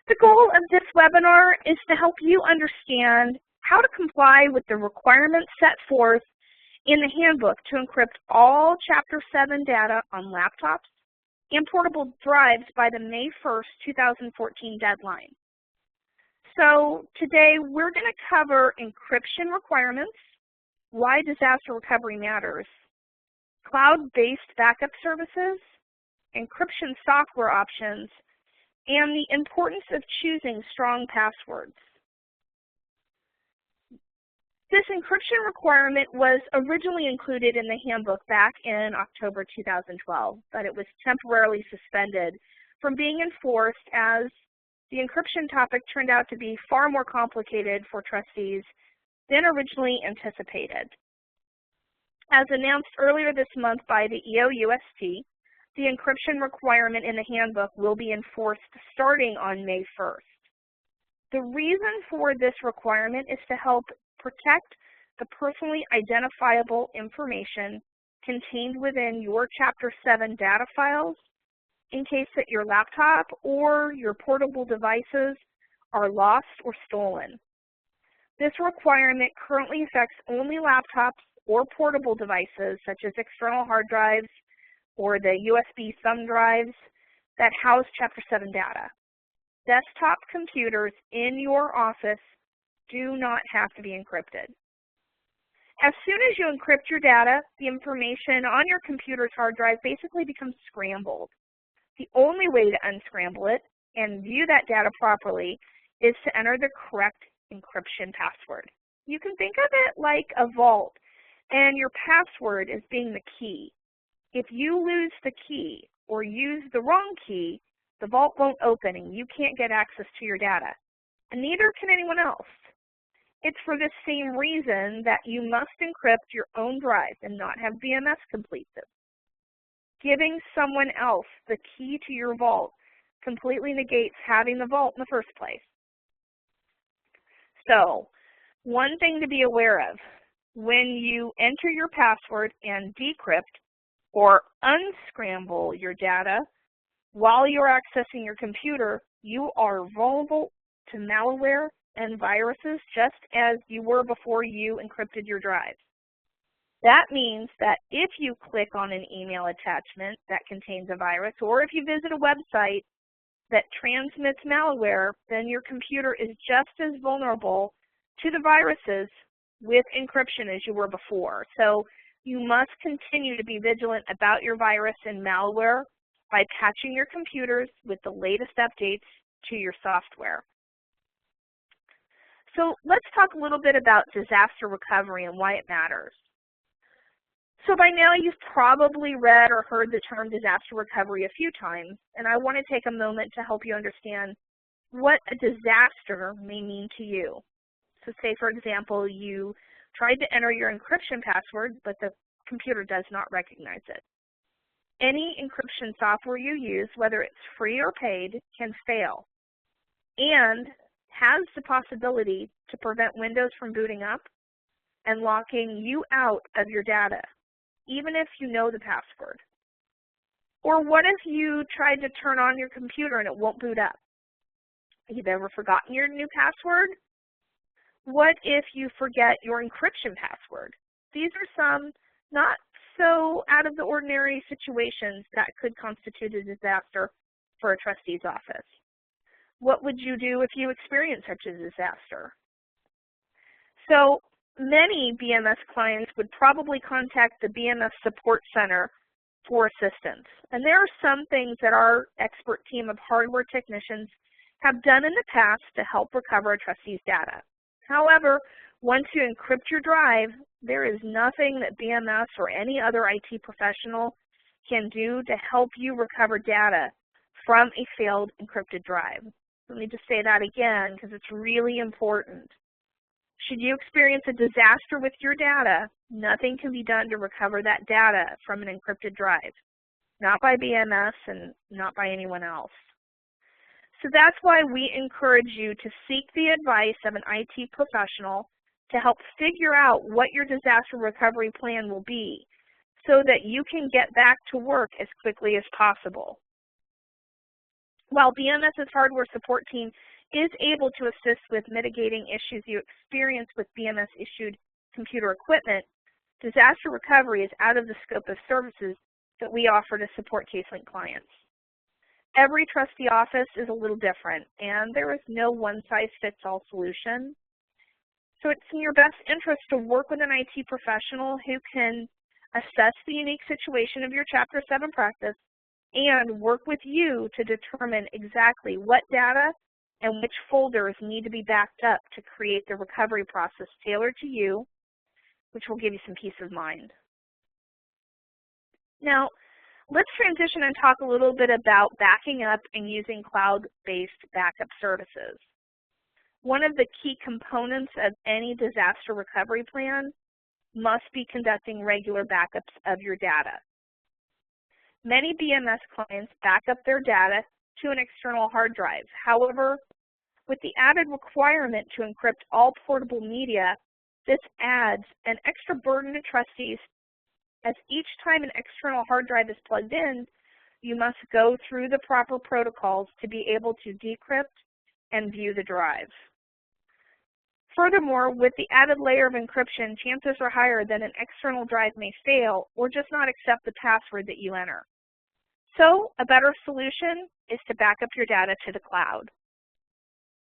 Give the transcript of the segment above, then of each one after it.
The goal of this webinar is to help you understand how to comply with the requirements set forth in the handbook to encrypt all Chapter 7 data on laptops and portable drives by the May 1st, 2014 deadline. So today we're going to cover encryption requirements, why disaster recovery matters, cloud-based backup services, encryption software options, and the importance of choosing strong passwords. This encryption requirement was originally included in the handbook back in October 2012, but it was temporarily suspended from being enforced as the encryption topic turned out to be far more complicated for trustees than originally anticipated. As announced earlier this month by the EOUST, the encryption requirement in the handbook will be enforced starting on May 1st. The reason for this requirement is to help protect the personally identifiable information contained within your Chapter 7 data files in case that your laptop or your portable devices are lost or stolen. This requirement currently affects only laptops or portable devices such as external hard drives or the USB thumb drives that house Chapter 7 data. Desktop computers in your office do not have to be encrypted. As soon as you encrypt your data, the information on your computer's hard drive basically becomes scrambled. The only way to unscramble it and view that data properly is to enter the correct encryption password. You can think of it like a vault, and your password is being the key. If you lose the key or use the wrong key, the vault won't open and you can't get access to your data, and neither can anyone else. It's for this same reason that you must encrypt your own drive and not have BMS complete it. Giving someone else the key to your vault completely negates having the vault in the first place. So, one thing to be aware of, when you enter your password and decrypt or unscramble your data while you're accessing your computer, you are vulnerable to malware and viruses just as you were before you encrypted your drive. That means that if you click on an email attachment that contains a virus, or if you visit a website that transmits malware, then your computer is just as vulnerable to the viruses with encryption as you were before. So you must continue to be vigilant about your virus and malware by patching your computers with the latest updates to your software. So let's talk a little bit about disaster recovery and why it matters. So by now you've probably read or heard the term disaster recovery a few times, and I want to take a moment to help you understand what a disaster may mean to you. So say, for example, you tried to enter your encryption password, but the computer does not recognize it. Any encryption software you use, whether it's free or paid, can fail and has the possibility to prevent Windows from booting up and locking you out of your data, even if you know the password. Or what if you tried to turn on your computer and it won't boot up? You've ever forgotten your new password? What if you forget your encryption password? These are some not so out of the ordinary situations that could constitute a disaster for a trustee's office. What would you do if you experienced such a disaster? So many BMS clients would probably contact the BMS Support Center for assistance. And there are some things that our expert team of hardware technicians have done in the past to help recover a trustee's data. However, once you encrypt your drive, there is nothing that BMS or any other IT professional can do to help you recover data from a failed encrypted drive. Let me just say that again because it's really important. Should you experience a disaster with your data, nothing can be done to recover that data from an encrypted drive, not by BMS and not by anyone else. So that's why we encourage you to seek the advice of an IT professional to help figure out what your disaster recovery plan will be so that you can get back to work as quickly as possible. While BMS's hardware support team is able to assist with mitigating issues you experience with BMS-issued computer equipment, disaster recovery is out of the scope of services that we offer to support CaseLink clients. Every trustee office is a little different, and there is no one-size-fits-all solution. So it's in your best interest to work with an IT professional who can assess the unique situation of your Chapter 7 practice and work with you to determine exactly what data and which folders need to be backed up to create the recovery process tailored to you, which will give you some peace of mind. Now, let's transition and talk a little bit about backing up and using cloud-based backup services. One of the key components of any disaster recovery plan must be conducting regular backups of your data. Many BMS clients back up their data to an external hard drive. However, with the added requirement to encrypt all portable media, this adds an extra burden to trustees, as each time an external hard drive is plugged in, you must go through the proper protocols to be able to decrypt and view the drive. Furthermore, with the added layer of encryption, chances are higher that an external drive may fail or just not accept the password that you enter. So, a better solution is to back up your data to the cloud.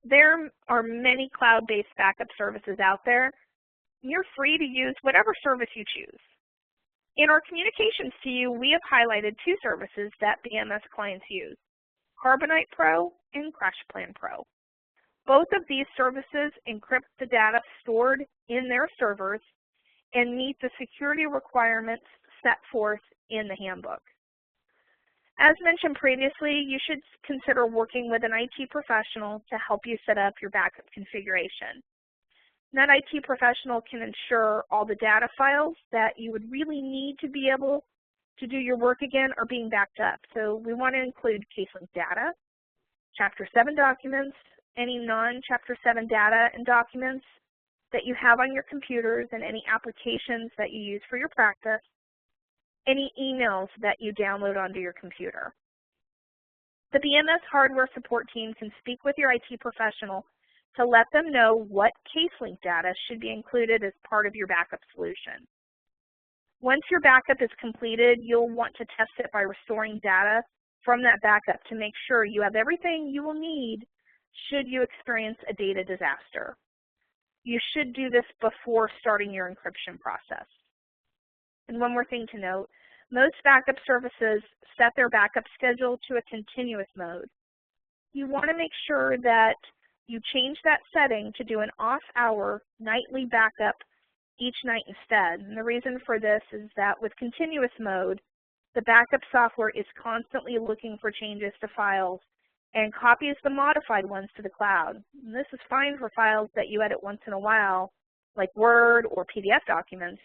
There are many cloud-based backup services out there. You're free to use whatever service you choose. In our communications to you, we have highlighted two services that BMS clients use, Carbonite Pro and CrashPlan Pro. Both of these services encrypt the data stored in their servers and meet the security requirements set forth in the handbook. As mentioned previously, you should consider working with an IT professional to help you set up your backup configuration. That IT professional can ensure all the data files that you would really need to be able to do your work again are being backed up. So we want to include CaseLink data, Chapter 7 documents, any non-Chapter 7 data and documents that you have on your computers and any applications that you use for your practice, any emails that you download onto your computer. The BMS hardware support team can speak with your IT professional to let them know what CaseLink data should be included as part of your backup solution. Once your backup is completed, you'll want to test it by restoring data from that backup to make sure you have everything you will need should you experience a data disaster. You should do this before starting your encryption process. And one more thing to note, most backup services set their backup schedule to a continuous mode. You want to make sure that you change that setting to do an off-hour nightly backup each night instead. And the reason for this is that with continuous mode, the backup software is constantly looking for changes to files and copies the modified ones to the cloud. And this is fine for files that you edit once in a while, like Word or PDF documents.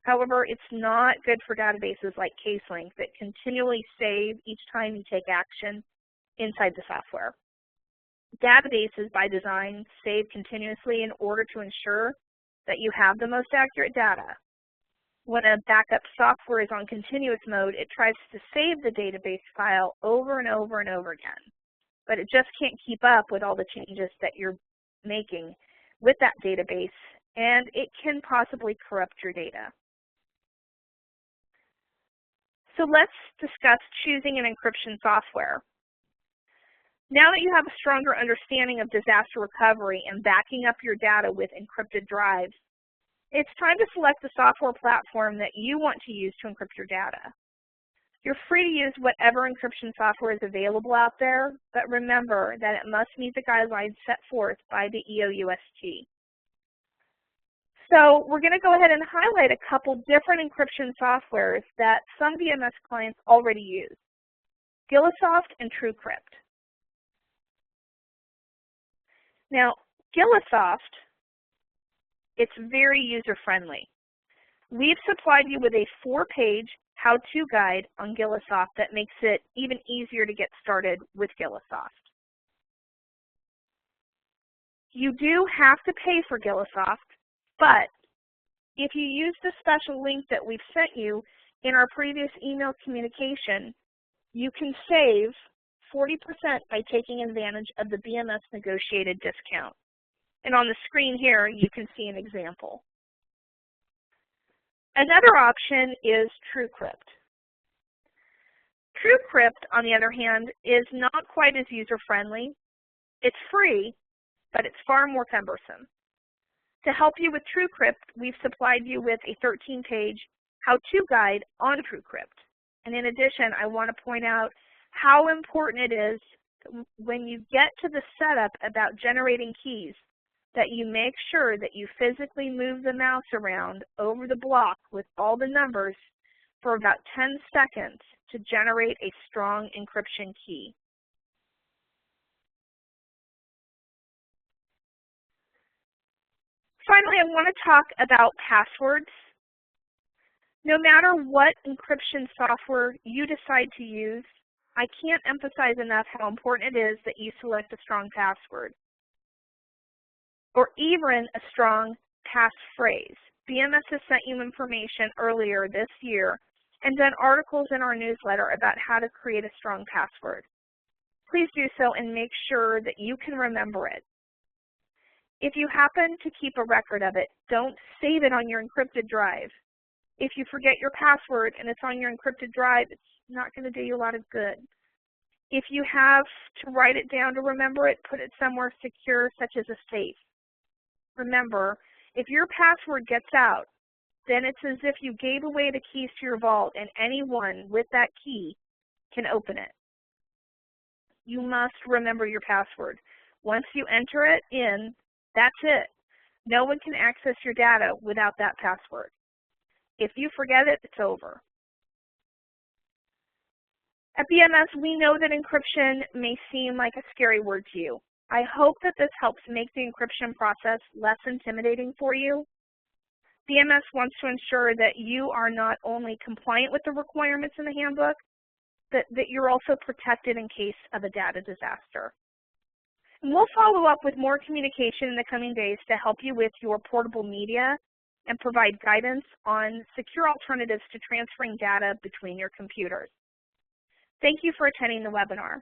However, it's not good for databases like CaseLink that continually save each time you take action inside the software. Databases, by design, save continuously in order to ensure that you have the most accurate data. When a backup software is on continuous mode, it tries to save the database file over and over and over again. But it just can't keep up with all the changes that you're making with that database, and it can possibly corrupt your data. So let's discuss choosing an encryption software. Now that you have a stronger understanding of disaster recovery and backing up your data with encrypted drives, it's time to select the software platform that you want to use to encrypt your data. You're free to use whatever encryption software is available out there, but remember that it must meet the guidelines set forth by the EOUST. So we're going to go ahead and highlight a couple different encryption softwares that some BMS clients already use, Gillisoft and TrueCrypt. Now, Gillisoft, it's very user-friendly. We've supplied you with a 4-page how-to guide on Gillisoft that makes it even easier to get started with Gillisoft. You do have to pay for Gillisoft, but if you use the special link that we've sent you in our previous email communication, you can save 40% by taking advantage of the BMS negotiated discount. And on the screen here, you can see an example. Another option is TrueCrypt. TrueCrypt, on the other hand, is not quite as user-friendly. It's free, but it's far more cumbersome. To help you with TrueCrypt, we've supplied you with a 13-page how-to guide on TrueCrypt. And in addition, I want to point out how important it is when you get to the setup about generating keys that you make sure that you physically move the mouse around over the block with all the numbers for about 10 seconds to generate a strong encryption key. Finally, I want to talk about passwords. No matter what encryption software you decide to use, I can't emphasize enough how important it is that you select a strong password, or even a strong passphrase. BMS has sent you information earlier this year and done articles in our newsletter about how to create a strong password. Please do so and make sure that you can remember it. If you happen to keep a record of it, don't save it on your encrypted drive. If you forget your password and it's on your encrypted drive, it's not going to do you a lot of good. If you have to write it down to remember it, put it somewhere secure, such as a safe. Remember, if your password gets out, then it's as if you gave away the keys to your vault and anyone with that key can open it. You must remember your password. Once you enter it in, that's it. No one can access your data without that password. If you forget it, it's over. At BMS, we know that encryption may seem like a scary word to you. I hope that this helps make the encryption process less intimidating for you. BMS wants to ensure that you are not only compliant with the requirements in the handbook, but that you're also protected in case of a data disaster. And we'll follow up with more communication in the coming days to help you with your portable media and provide guidance on secure alternatives to transferring data between your computers. Thank you for attending the webinar.